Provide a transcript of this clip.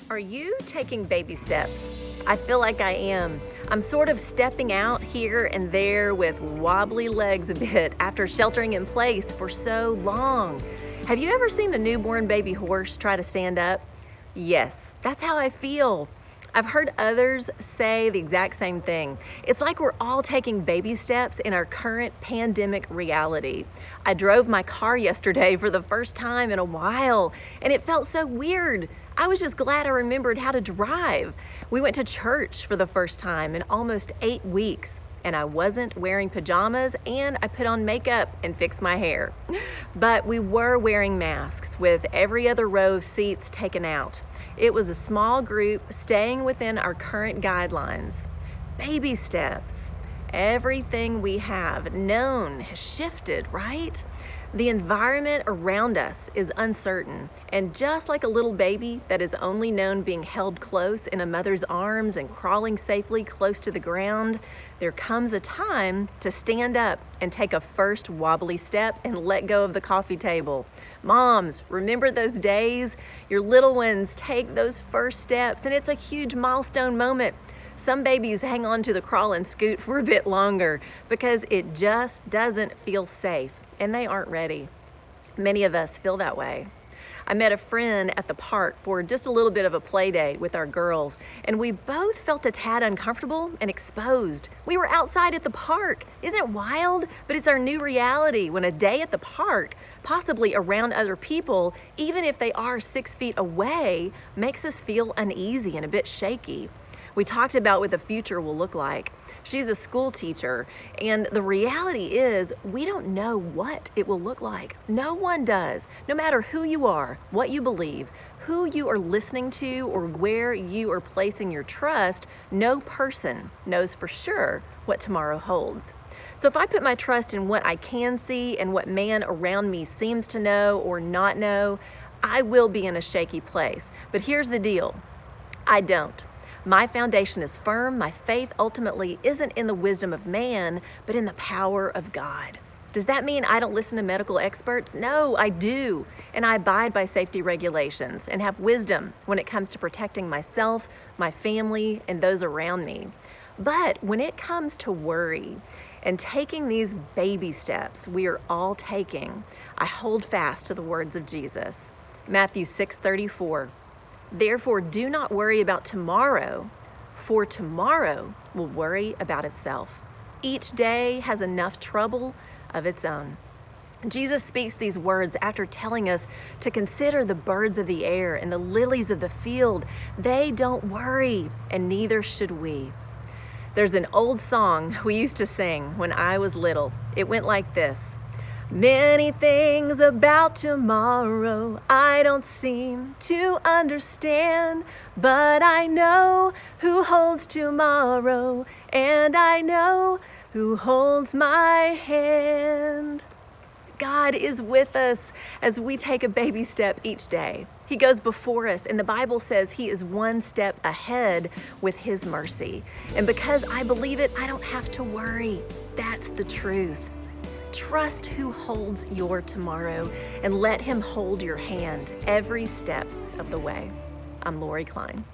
Are you taking baby steps? I feel like I am. I'm sort of stepping out here and there with wobbly legs a bit after sheltering in place for so long. Have you ever seen a newborn baby horse try to stand up? Yes, that's how I feel. I've heard others say the exact same thing. It's like we're all taking baby steps in our current pandemic reality. I drove my car yesterday for the first time in a while, and it felt so weird. I was just glad I remembered how to drive. We went to church for the first time in almost 8 weeks, and I wasn't wearing pajamas, and I put on makeup and fixed my hair. But we were wearing masks with every other row of seats taken out. It was a small group staying within our current guidelines. Baby steps. Everything we have known has shifted, right? The environment around us is uncertain, and just like a little baby that is only known being held close in a mother's arms and crawling safely close to the ground, there comes a time to stand up and take a first wobbly step and let go of the coffee table. Moms, remember those days? Your little ones take those first steps, and it's a huge milestone moment. Some babies hang on to the crawl and scoot for a bit longer because it just doesn't feel safe and they aren't ready. Many of us feel that way. I met a friend at the park for just a little bit of a play date with our girls, and we both felt a tad uncomfortable and exposed. We were outside at the park. Isn't it wild? But it's our new reality when a day at the park, possibly around other people, even if they are 6 feet away, makes us feel uneasy and a bit shaky. We talked about what the future will look like. She's a school teacher, and the reality is we don't know what it will look like. No one does. No matter who you are, what you believe, who you are listening to, or where you are placing your trust, no person knows for sure what tomorrow holds. So if I put my trust in what I can see and what man around me seems to know or not know, I will be in a shaky place. But here's the deal. I don't. My foundation is firm. My faith ultimately isn't in the wisdom of man, but in the power of God. Does that mean I don't listen to medical experts? No, I do. And I abide by safety regulations and have wisdom when it comes to protecting myself, my family, and those around me. But when it comes to worry and taking these baby steps we are all taking, I hold fast to the words of Jesus. Matthew 6:34. Therefore, do not worry about tomorrow, for tomorrow will worry about itself. Each day has enough trouble of its own. Jesus speaks these words after telling us to consider the birds of the air and the lilies of the field. They don't worry, and neither should we. There's an old song we used to sing when I was little. It went like this. Many things about tomorrow I don't seem to understand, but I know who holds tomorrow, and I know who holds my hand. God is with us as we take a baby step each day. He goes before us, and the Bible says He is one step ahead with His mercy. And because I believe it, I don't have to worry. That's the truth. Trust who holds your tomorrow and let Him hold your hand every step of the way. I'm Lori Klein.